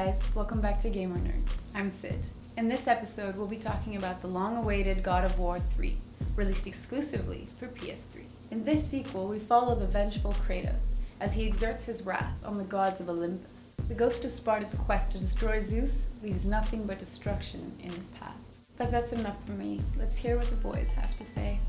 guys, welcome back to Gamer Nerds. I'm Sid. In this episode, we'll be talking about the long-awaited God of War 3, released exclusively for PS3. In this sequel, we follow the vengeful Kratos as he exerts his wrath on the gods of Olympus. The ghost of Sparta's quest to destroy Zeus leaves nothing but destruction in his path. But that's enough for me. Let's hear what the boys have to say.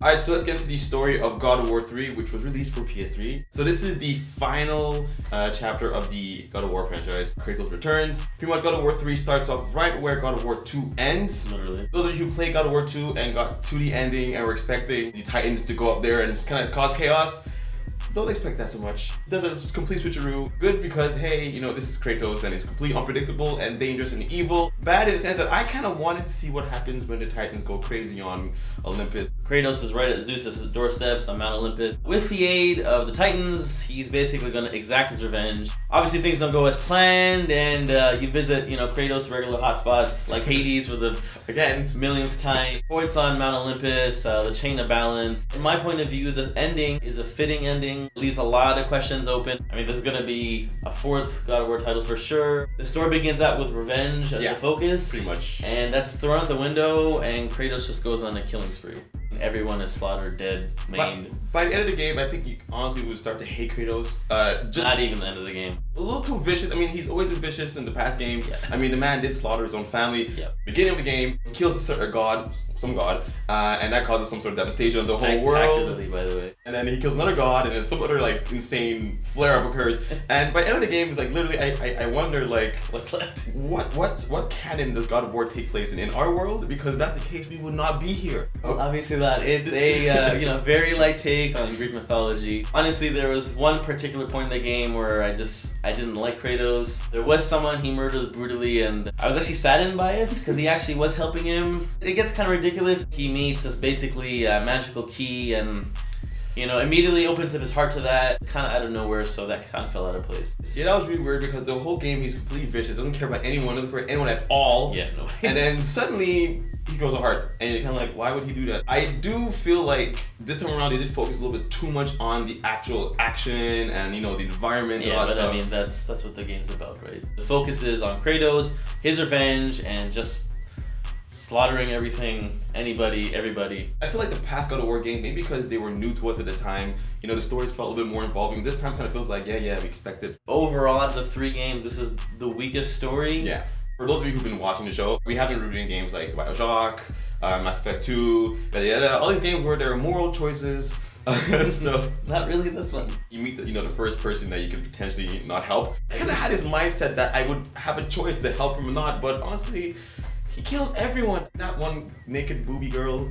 Alright, so let's get into the story of God of War 3, which was released for PS3. So this is the final chapter of the God of War franchise. Kratos returns. Pretty much God of War 3 starts off right where God of War 2 ends. Literally. Those of you who played God of War 2 and got to the ending and were expecting the Titans to go up there and just kind of cause chaos, don't expect that so much. It does a complete switcheroo. Good because, hey, you know, this is Kratos and he's completely unpredictable and dangerous and evil. Bad in the sense that I kind of wanted to see what happens when the Titans go crazy on Olympus. Kratos is right at Zeus's doorsteps on Mount Olympus. With the aid of the Titans, he's basically going to exact his revenge. Obviously, things don't go as planned, and you visit, Kratos' regular hotspots like Hades for the, again, millionth time. Points on Mount Olympus, the chain of balance. From my point of view, the ending is a fitting ending. It leaves a lot of questions open. I mean, there's going to be a fourth God of War title for sure. The story begins out with revenge as the focus. Pretty much. And that's thrown out the window, and Kratos just goes on a killing spree. Everyone is slaughtered, dead, maimed. By the end of the game, I think you honestly would start to hate Kratos. Just not even the end of the game. A little too vicious. I mean, he's always been vicious in the past games. Yeah. I mean, the man did slaughter his own family. Yeah. Beginning of the game, he kills some god, and that causes some sort of devastation of the whole world. Spectacularly, by the way. And then he kills another god, and then some other like insane flare-up occurs. And by the end of the game, it's like literally, I wonder like what's left. What canon does God of War take place in our world? Because if that's the case, we would not be here. Well, obviously not. It's a very light take on Greek mythology. Honestly, there was one particular point in the game where I didn't like Kratos. There was someone he murders brutally, and I was actually saddened by it because he actually was helping him. It gets kind of ridiculous. He meets this basically magical key and immediately opens up his heart to that. It's kind of out of nowhere, so that kind of fell out of place. Yeah, that was really weird because the whole game he's completely vicious, doesn't care about anyone, doesn't care about anyone at all. Yeah, no way. And then suddenly he grows a heart, and you're kind of like, why would he do that? I do feel like this time around they did focus a little bit too much on the actual action and the environment and all that stuff. Yeah, but I mean that's what the game's about, right? The focus is on Kratos, his revenge, and just slaughtering everything, anybody, everybody. I feel like the past God of War game, maybe because they were new to us at the time, the stories felt a little bit more involving. This time kind of feels like, yeah, we expected. Overall, out of the 3 games, this is the weakest story. Yeah. For those of you who've been watching the show, we have been reviewing games like BioShock, Mass Effect 2, all these games where there are moral choices. So not really this one. You meet the first person that you could potentially not help. I kind of had this mindset that I would have a choice to help him or not, but honestly, he kills everyone. Not one naked booby girl.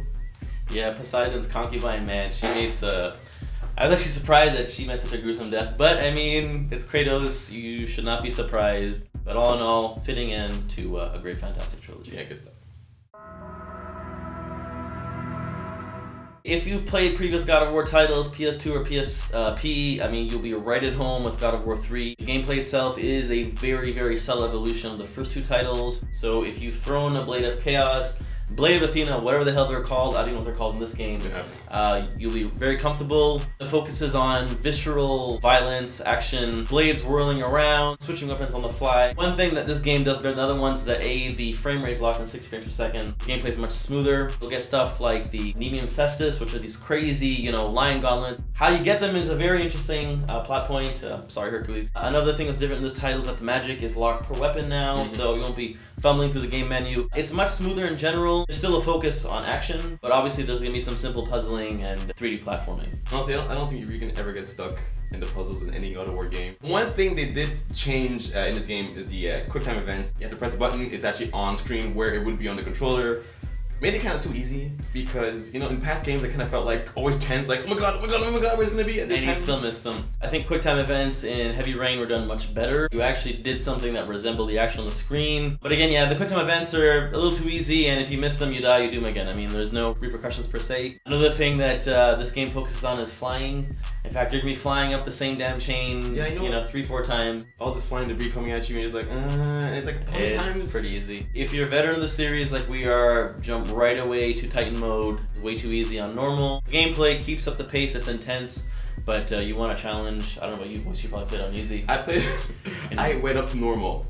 Yeah, Poseidon's concubine, man. She makes I was actually surprised that she met such a gruesome death, but I mean, it's Kratos. You should not be surprised. But all in all, fitting in to a great, fantastic trilogy. Yeah, good stuff. If you've played previous God of War titles, PS2 or PSP, I mean, you'll be right at home with God of War 3. The gameplay itself is a very, very subtle evolution of the first 2 titles. So if you've thrown a Blade of Chaos, Blade of Athena, whatever the hell they're called, I don't know what they're called in this game, you'll be very comfortable. The focus is on visceral violence, action, blades whirling around, switching weapons on the fly. One thing that this game does better than other ones is that the frame rate is locked in 60 frames per second. The gameplay is much smoother. You'll get stuff like the Nemean Cestus, which are these crazy, lion gauntlets. How you get them is a very interesting plot point. Sorry, Hercules. Another thing that's different in this title is that the magic is locked per weapon now, so you won't be fumbling through the game menu. It's much smoother in general. There's still a focus on action, but obviously there's going to be some simple puzzling and 3D platforming. Honestly, I don't think you can ever get stuck in the puzzles in any God of War game. One thing they did change in this game is the quick time events. You have to press a button, it's actually on screen where it would be on the controller. Made it kind of too easy because, in past games I kind of felt like always tense, like, oh my god, where's it going to be? And you still missed them. I think QuickTime events in Heavy Rain were done much better. You actually did something that resembled the action on the screen. But again, yeah, the QuickTime events are a little too easy, and if you miss them, you die, you do them again. I mean, there's no repercussions per se. Another thing that this game focuses on is flying. In fact, you're going to be flying up the same damn chain, 3-4 times. All the flying debris coming at you, and it's like, how many times? It's pretty easy. If you're a veteran of the series like we are, jump right away to Titan mode. It's way too easy on normal. The gameplay keeps up the pace, it's intense, but you want a challenge. I don't know about you, Voice, you probably played on easy. I went up to normal.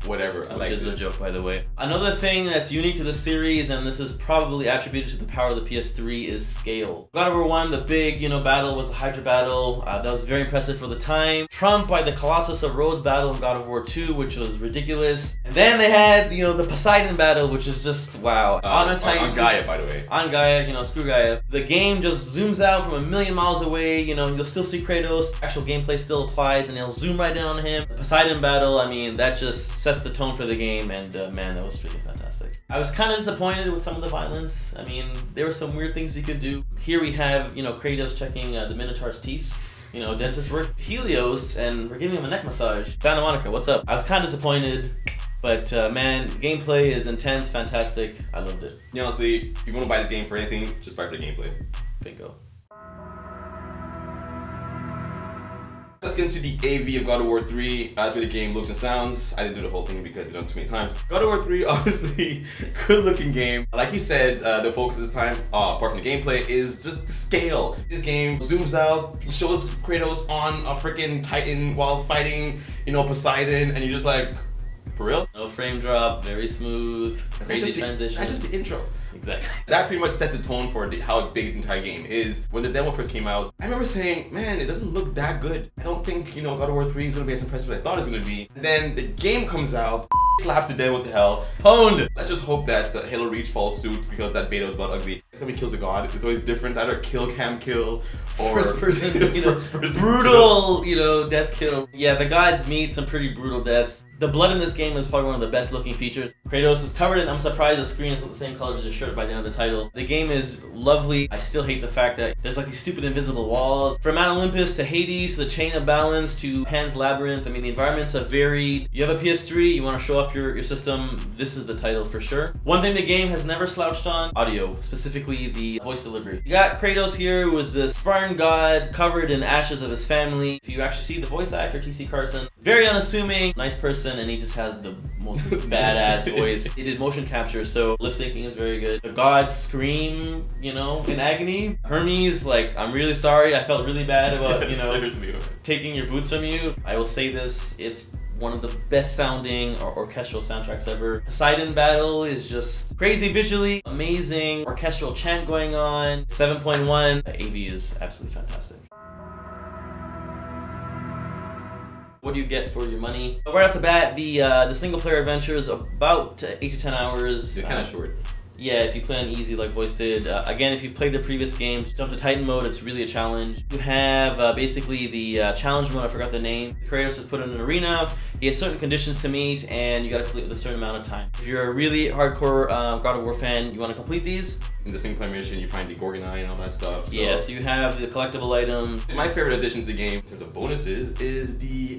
Whatever. Which is a joke, by the way. Another thing that's unique to the series, and this is probably attributed to the power of the PS3, is scale. God of War 1, the big, battle was the Hydra battle. That was very impressive for the time. Trumped by the Colossus of Rhodes battle in God of War 2, which was ridiculous. And then they had, the Poseidon battle, which is just, wow. On Gaia, by the way. On Gaia, screw Gaia. The game just zooms out from a million miles away. You'll still see Kratos. Actual gameplay still applies, and they'll zoom right in on him. The Poseidon battle, that just sets the tone for the game, and man, that was freaking fantastic. I was kind of disappointed with some of the violence. There were some weird things you could do. Here we have, Kratos checking the Minotaur's teeth. Dentist work. Helios, and we're giving him a neck massage. Santa Monica, what's up? I was kind of disappointed, but man, gameplay is intense, fantastic. I loved it. Honestly, if you want to buy the game for anything, just buy for the gameplay. Bingo. Let's get into the AV of God of War 3. As for the game looks and sounds, I didn't do the whole thing because I've done it too many times. God of War 3, obviously, good looking game. Like you said, the focus this time, apart from the gameplay, is just the scale. This game zooms out, shows Kratos on a freaking Titan while fighting, Poseidon, and you're just like, for real? No frame drop, very smooth, crazy transition. That's just the intro. Exactly. That pretty much sets the tone for how big the entire game is. When the demo first came out, I remember saying, man, it doesn't look that good. I don't think, God of War 3 is going to be as impressive as I thought it was going to be. And then the game comes out, slaps the demo to hell. Pwned! Let's just hope that Halo Reach falls suit because that beta was about ugly. Every time he kills a god, it's always different. Either kill cam kill or first person, brutal, death kill. Yeah, the gods meet some pretty brutal deaths. The blood in this game is probably one of the best looking features. Kratos is covered in, I'm surprised the screen is not the same color as your shirt by the end of the title. The game is lovely. I still hate the fact that there's like these stupid invisible walls. From Mount Olympus to Hades to the Chain of Balance to Pan's Labyrinth, the environments are varied. You have a PS3, you want to show off your system, this is the title for sure. One thing the game has never slouched on, audio, specifically the voice delivery. You got Kratos here, who is this Spartan god covered in ashes of his family. If you actually see the voice actor, T.C. Carson, very unassuming, nice person, and he just has the most badass voice. He did motion capture, so lip syncing is very good. The gods scream, in agony. Hermes, I'm really sorry, I felt really bad about, taking your boots from you. I will say this, it's one of the best sounding orchestral soundtracks ever. Poseidon battle is just crazy visually, amazing orchestral chant going on. 7.1, the AV is absolutely fantastic. What do you get for your money? Right off the bat, the single player adventure is about 8 to 10 hours. It's kind of short. Yeah, if you play on easy like Voice did. Again, if you played the previous games, jump to Titan mode, it's really a challenge. You have basically the challenge mode, I forgot the name. Kratos is put in an arena, he has certain conditions to meet, and you gotta complete with a certain amount of time. If you're a really hardcore God of War fan, you wanna complete these. In the single player mission, you find the Gorgonite and all that stuff. So. Yeah, so you have the collectible items. My favorite addition to the game, in terms of bonuses, is the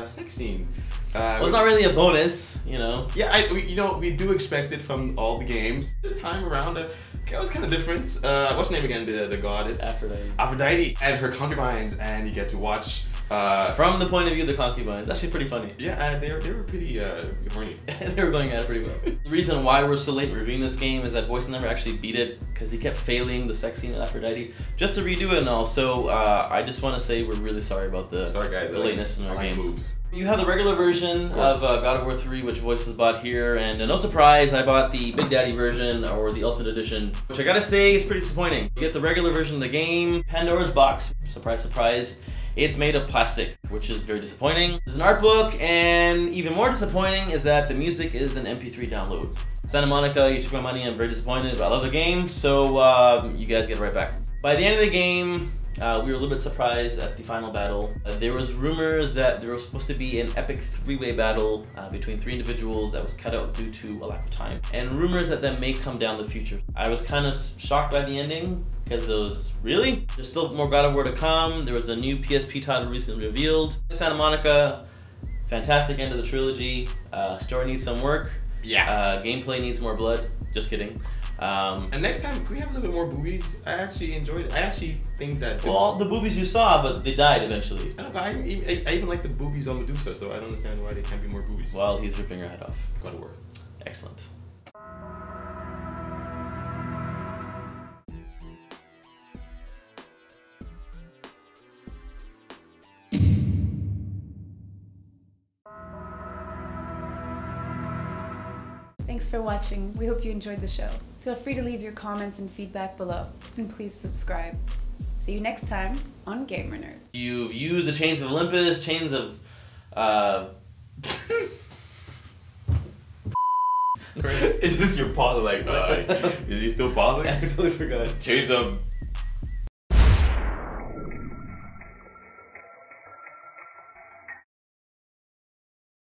sex scene. Well, it's not really a bonus, Yeah, we do expect it from all the games. This time around, it was kind of different. What's the name again? The god is Aphrodite. Aphrodite and her concubines, and you get to watch. From the point of view of the concubines, actually pretty funny. Yeah, they were pretty horny. They were going at it pretty well. The reason why we're so late in reviewing this game is that Voice never actually beat it because he kept failing the sex scene with Aphrodite just to redo it and all. So I just want to say we're really sorry about the lateness in our game. Moves. You have the regular version of God of War 3, which Voice has bought here, and no surprise, I bought the Big Daddy version, or the Ultimate Edition, which I gotta say is pretty disappointing. You get the regular version of the game, Pandora's box, surprise, surprise. It's made of plastic, which is very disappointing. There's an art book, and even more disappointing is that the music is an MP3 download. Santa Monica, you took my money, I'm very disappointed, but I love the game, so you guys get it right back. By the end of the game, we were a little bit surprised at the final battle. There was rumors that there was supposed to be an epic three-way battle between 3 individuals that was cut out due to a lack of time. And rumors that may come down in the future. I was kind of shocked by the ending because it was, really? There's still more God of War to come. There was a new PSP title recently revealed. Santa Monica, fantastic end of the trilogy. Story needs some work. Yeah. Gameplay needs more blood. Just kidding. And next time, can we have a little bit more boobies? I actually enjoyed it. I actually think that... Well, the boobies you saw, but they died eventually. I know, but I even like the boobies on Medusa, so I don't understand why there can't be more boobies. Well, he's ripping her head off. God of War. Excellent. Thanks for watching. We hope you enjoyed the show. Feel free to leave your comments and feedback below. And please subscribe. See you next time on Gamer Nerds. You've used the Chains of Olympus, Chains of... It's just your pause, like, is he still pausing? I totally forgot. Chains of